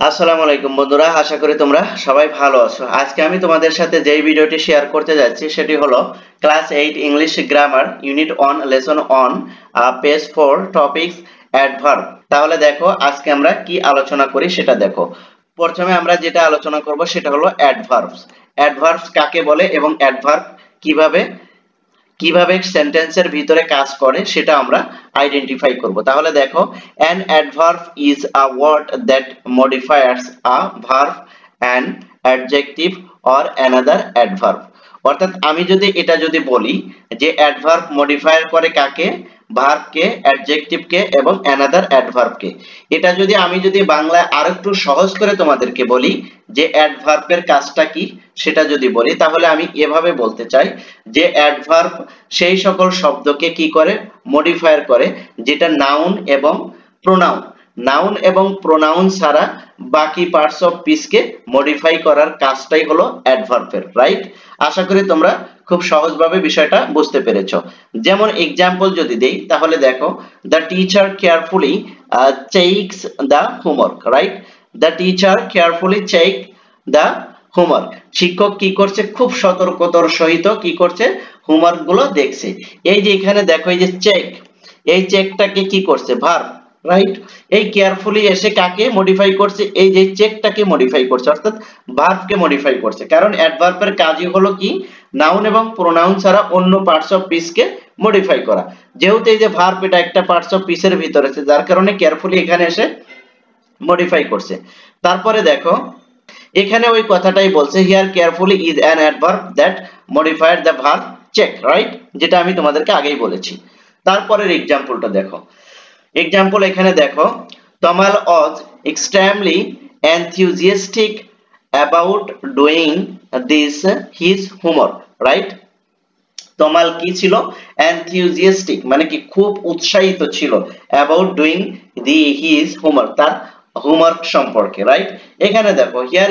আসসালামু আলাইকুম বন্ধুরা, আশা করি তোমরা সবাই ভালো আছো। আজকে আমি তোমাদের সাথে যেই ভিডিওটি শেয়ার করতে যাচ্ছি সেটি হলো class 8 English grammar unit 1 lesson on page 4 topics adverb. তাহলে দেখো আজকে আমরা কি আলোচনা করি সেটা দেখো। প্রথমে আমরা যেটা আলোচনা করব সেটা হলো অ্যাডভার্বস। অ্যাডভার্বস কাকে বলে এবং অ্যাডভার্ব কিভাবে কিভাবে সেন্টেন্সের ভিতরে কাজ করে সেটা আমরা আইডেন্টিফাই করব। তাহলে দেখো, an adverb is a word that modifies a verb, an adjective or another adverb। অর্থাৎ আমি যদি এটা বলি যে অ্যাডভার্ব মডিফায়ার করে কাকে, ভার্বকে, অ্যাডজেক্টিভকে এবং অ্যানাদার অ্যাডভার্বকে। এটা আমি বাংলায় আরেকটু সহজ করে তোমাদেরকে বলি যে অ্যাডভার্বের কাজটা কি সেটা বলি, তাহলে আমি এভাবে বলতে চাই যে অ্যাডভার্ব সেই সকল শব্দকে কি করে, মডিফায়ার করে যেটা নাউন এবং প্রোনাউন ছাড়া বাকি পার্টস অফ স্পিচকে মডিফাই করার কাজটাই হলো অ্যাডভার্বের, রাইট? আশা করি তোমরা খুব সহজভাবে বিষয়টা বুঝতে পেরেছো। যেমন এক্সাম্পল যদি দেই তাহলে দেখো, the teacher carefully checks the homework, right? The teacher carefully check the homework. শিক্ষক কি করছে, খুব সতর্কতার সহিত কি করছে, হোমওয়ার্ক গুলো দেখছে। এই যে এখানে দেখো, এই যে চেক, এই চেকটাকে কি করছে, ভার্ব, রাইট? এই কেয়ারফুলি এসে কাকে মডিফাই করছে, এই যে চেকটাকে মডিফাই করছে, অর্থাৎ ভার্বকে মডিফাই করছে। কারণ অ্যাডভার্বের কাজই হলো কি, নাউন এবং প্রোনাউন ছাড়া অন্য পার্টস অফ স্পিচকে মডিফাই করা। যেহেতু এই যে ভার্ব এটা একটা পার্টস অফ স্পিচের ভিতরে আছে, যার কারণে কেয়ারফুলি এখানে এসে মডিফাই করছে। তারপরে দেখো এখানে ওই কথাটাই বলছে, here carefully is an adverb that modified the verb check, right? যেটা আমি তোমাদেরকে আগেই বলেছি। তারপরের এক্সাম্পলটা দেখো। এক্সাম্পল এখানে দেখো, Tamal was extremely enthusiastic about doing this his homework, right? Tamal কি ছিল, enthusiastic মানে কি খুব উৎসাহিত ছিল, about doing his homework তার হোমওয়ার্ক সম্পর্কে, রাইট? এখানে দেখো, here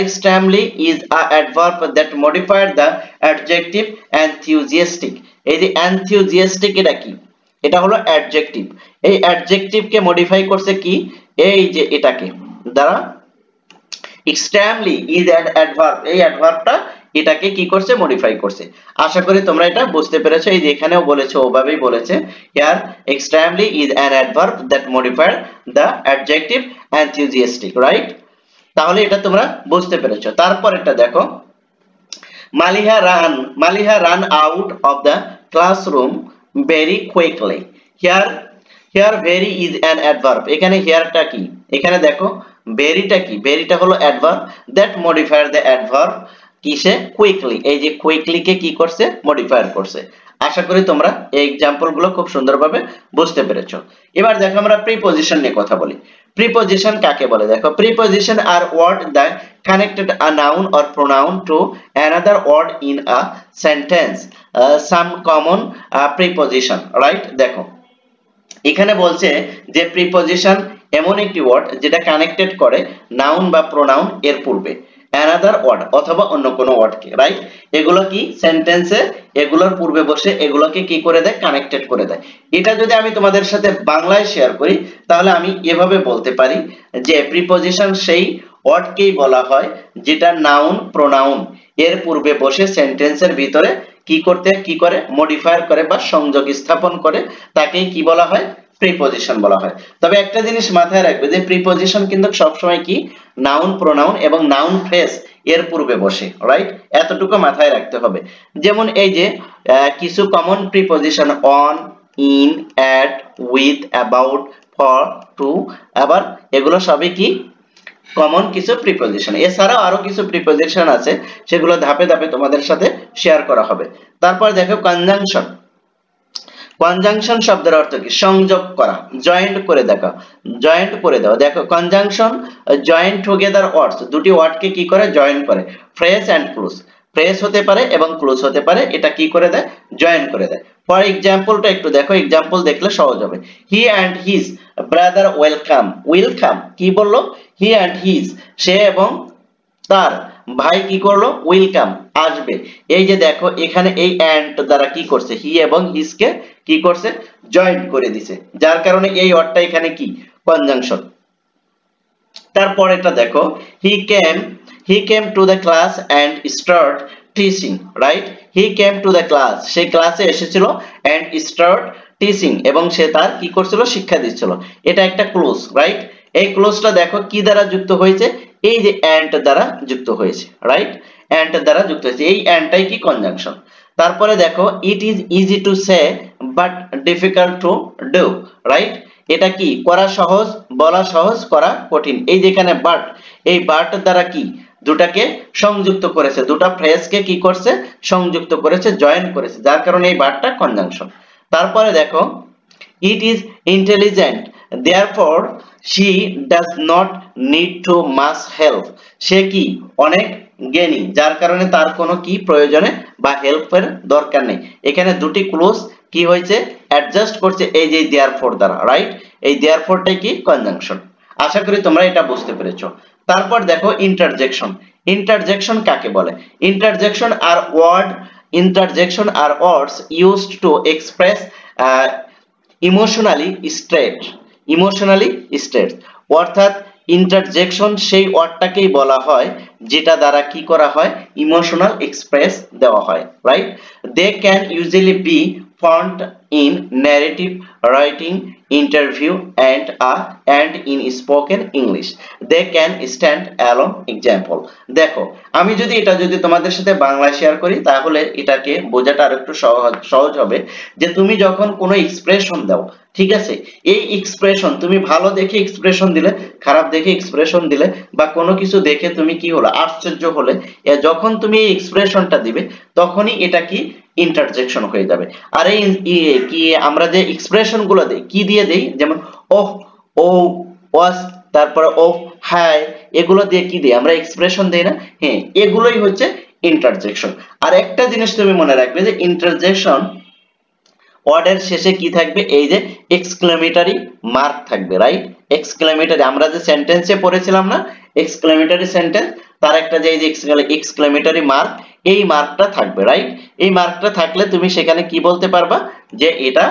extremely is a adverb that modified the adjective enthusiastic। এই যে enthusiastic এটা কি, এটা হলো অ্যাডজেক্টিভ। এই অ্যাডজেক্টিভকে মডিফাই করছে কি, এই যে এটাকে দ্বারা extremely is an adverb, এই অ্যাডভার্বটা এটাকে কি করছে, মডিফাই করছে। আশা করি তোমরা এটা বুঝতে পেরেছো। এই যে এখানেও বলেছে, ওভাবেই বলেছে, here extremely is an adverb that modified the adjective enthusiastic, right? তাহলে এটা তোমরা বুঝতে পেরেছো। তারপরেরটা দেখো, Maliha run out of the classroom very quickly। here very is an adverb। এখানে হেয়ারটা কি, এখানে দেখো ভেরিটা কি, ভেরিটা হলো adverb that modified the adverb কিসে, কুইকলি। এই যে কুইকলি কে কি করছে, মডিফায়ার করছে। আশা করি তোমরা এই एग्जांपल গুলো খুব সুন্দরভাবে বুঝতে পেরেছো। এবার দেখো আমরা প্রিপজিশন নিয়ে কথা বলি। প্রিপজিশন কাকে বলে? দেখো, preposition are word that connected a noun or pronoun to another word in a sentence, some common preposition, right? দেখো এখানে বলছে যে প্রিপজিশন এমন একটি ওয়ার্ড যেটা কানেক্টেড করে নাউন বা প্রোনাউন এর পূর্বে অ্যানাদার ওয়ার্ড অথবা অন্য কোনো ওয়ার্ডকে, রাইট? এগুলো কি সেন্টেন্সে এগুলোর পূর্বে বসে এগুলোকে কি করে দেয়, কানেক্টেড করে দেয়। এটা যদি আমি তোমাদের সাথে বাংলায় শেয়ার করি তাহলে আমি এভাবে বলতে পারি যে প্রিপজিশন সেই ওয়ার্ডকেই বলা হয় যেটা নাউন প্রোনাউন এর পূর্বে বসে সেন্টেন্সের ভিতরে কি করে মডিফায়ার করে বা সংযোগ স্থাপন করে, তাকেই কি বলা হয়, প্রিপজিশন বলা হয়। তবে একটা জিনিস মাথায় রাখবে যে প্রিপজিশন কিন্তু সবসময় কি নাউন প্রোনাউন এবং নাউন ফ্রেজ এর পূর্বে বসে, রাইট? এতটুকু মাথায় রাখতে হবে। যেমন এই যে কিছু common preposition on, in, at, with, about, for, to, আবার এগুলো সবই কি কমন কিছু প্রিপজিশন। এছাড়াও আরো কিছু প্রিপজিশন আছে, সেগুলো ধাপে ধাপে তোমাদের সাথে শেয়ার করা হবে। তারপর দেখো কনজাংশন। কনজাংশন শব্দের অর্থ কি, সংযোগ করা, জয়েন্ট করে দেখা, জয়েন্ট করে দাও। দেখো কনজাংশন জয়েন্ট টুগেদার ওয়ার্ডস, দুটি ওয়ার্ডকে কি করে, জয়েন করে। ফ্রেজ এন্ড ক্লোজ, ফ্রেজ হতে পারে এবং ক্লোজ হতে পারে, এটা কি করে দেয়, জয়েন করে দেয়। ফর এক্সাম্পলটা একটু দেখো, এক্সাম্পল দেখলে সহজ হবে। He and his brother welcome, welcome কি বললো, হি এন্ড হিজ সে এবং তার ভাই কি করলো, ওয়েলকাম আসবে। এই যে দেখো এখানে এই এন্ড দ্বারা কি করছে, হি এবং হিজ কে কি করছে, জয়েন্ট করে দিছে, যার কারণে এই ওয়ার্ডটা এখানে কি, কনজাংশন। তারপরেটা দেখো, he came to the class and start teaching, right? he came to the class, সে ক্লাসে এসেছিল and start teaching, এবং সে তার কি করছিল, শিক্ষা দিচ্ছিল। এটা একটা ক্লোজ, রাইট? এই ক্লোজটা দেখো কি দ্বারা যুক্ত হয়েছে, এই যে and দ্বারা যুক্ত হয়েছে, রাইট? and দ্বারা যুক্ত হয়েছে, এই and-টাই কি কনজাংশন। তারপরে দেখো it is easy to say but difficult to do, right? এটা কি, করা সহজ, বলা সহজ, করা কঠিন। এই যেখানে বাট, এই বাট দ্বারা কি দুটাকে সংযুক্ত করেছে, দুটা ফ্রেজকে কি করছে, সংযুক্ত করেছে, জয়েন করেছে, যার কারণে এই বাটটা কনজাংশন। তারপরে দেখো it is intelligent therefore she does not need to much help, সে কি অনেক জ্ঞানী, যার কারণে তার কোনো কি প্রয়োজনে বা হেল্পের দরকার নেই। এখানে দুটি ক্লোজ কি হয়েছে, অ্যাডজাস্ট করছে এই যে therefore দ্বারা, রাইট? এই therefore-টাই কি কনজাংশন। আশা করি তোমরা এটা বুঝতে পেরেছো। তারপর দেখো ইন্টারজেকশন। ইন্টারজেকশন কাকে বলে? Interjection are words used to express emotionally state, অর্থাৎ ইন্টারজেকশন সেই ওয়ার্ডটাকেই বলা হয় যেটা দ্বারা কি করা হয়, ইমোশনাল এক্সপ্রেস দেওয়া হয়, right? They can usually be found in narrative writing, interview and in spoken English. They can stand alone example. দেখো আমি যদি তোমাদের সাথে বাংলা শেয়ার করি তাহলে এটাকে বোঝাটা আরেকটু সহজ হবে, যে তুমি যখন কোনো এক্সপ্রেশন দাও, ঠিক আছে, এই এক্সপ্রেশন তুমি ভালো দেখে এক্সপ্রেশন দিলে, খারাপ দেখে এক্সপ্রেশন দিলে, বা কোনো কিছু দেখে তুমি কি হলো, আশ্চর্য হলে, যখন তুমি এই এক্সপ্রেশনটা দিবে তখনই এটা কি ইন্টারজেকশন হয়ে যাবে। আর এই কি আমরা যে এক্সপ্রেশন গুলো দেই কি দিয়ে দেই, যেমন ওহ, ও, ওয়াস, তারপরে ও, হাই, এগুলো দিয়ে কি দিই আমরা, এক্সপ্রেশন দেই না? হ্যাঁ, এগুলোই হচ্ছে ইন্টারজেকশন। আর একটা জিনিস তুমি মনে রাখবে যে ইন্টারজেকশন ওয়ার্ডের শেষে কি থাকবে, এই যে এক্সক্লেমেটরি মার্ক থাকবে, রাইট? এক্সক্লেমেটরি, আমরা যে সেন্টেন্সে পড়েছিলাম না এক্সক্লেমেটরি সেন্টেন্স, তার একটা যে এক্সক্লেমেটরি মার্ক, এই মার্কটা থাকবে, রাইট? এই মার্কটা থাকলে তুমি সেখানে কি বলতে পারবা, যে এটা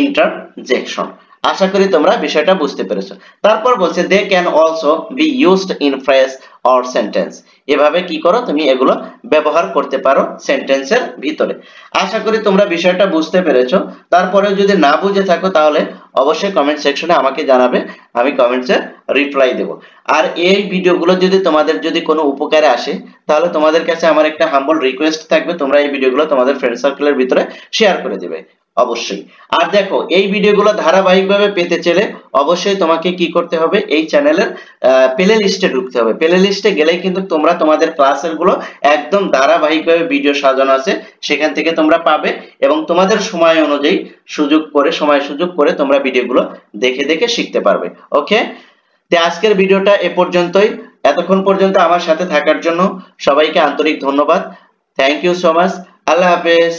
ইন্টারজেকশন। আশা করি তোমরা বিষয়টা বুঝতে পেরেছো। তারপর বলছে they can also be used in phrase or sentence, এভাবে কি করো, তুমি এগুলো ব্যবহার করতে পারো সেন্টেন্সের ভিতরে। আশা করি তোমরা বিষয়টা বুঝতে পেরেছো। তারপরে যদি না বুঝে থাকো তাহলে অবশ্যই কমেন্ট সেকশনে আমাকে জানাবে, আমি কমেন্টসে রিপ্লাই দেব। আর এই ভিডিওগুলো যদি তোমাদের যদি কোনো উপকারে আসে তাহলে তোমাদের কাছে আমার একটা হাম্বল রিকোয়েস্ট থাকবে, তোমরা এই ভিডিওগুলো তোমাদের ফ্রেন্ড সার্কেলের ভিতরে শেয়ার করে দিবে অবশ্যই। আর দেখো এই ভিডিওগুলো ধারাবাহিকভাবে পেতে চাইলে অবশ্যই তোমাকে কি করতে হবে, এই চ্যানেলের প্লে লিস্টে ঢুকতে হবে। প্লে লিস্টে গেলেই কিন্তু তোমরা তোমাদের ক্লাসের গুলো একদম ধারাবাহিকভাবে ভিডিও সাজানো আছে, সেখান থেকে তোমরা পাবে, এবং তোমাদের সময় অনুযায়ী সময় সুযোগ করে তোমরা ভিডিওগুলো দেখে দেখে শিখতে পারবে। ওকে, তো আজকের ভিডিওটা এ পর্যন্তই। এতক্ষণ পর্যন্ত আমার সাথে থাকার জন্য সবাইকে আন্তরিক ধন্যবাদ। Thank you so much. আল্লাহ হাফেজ।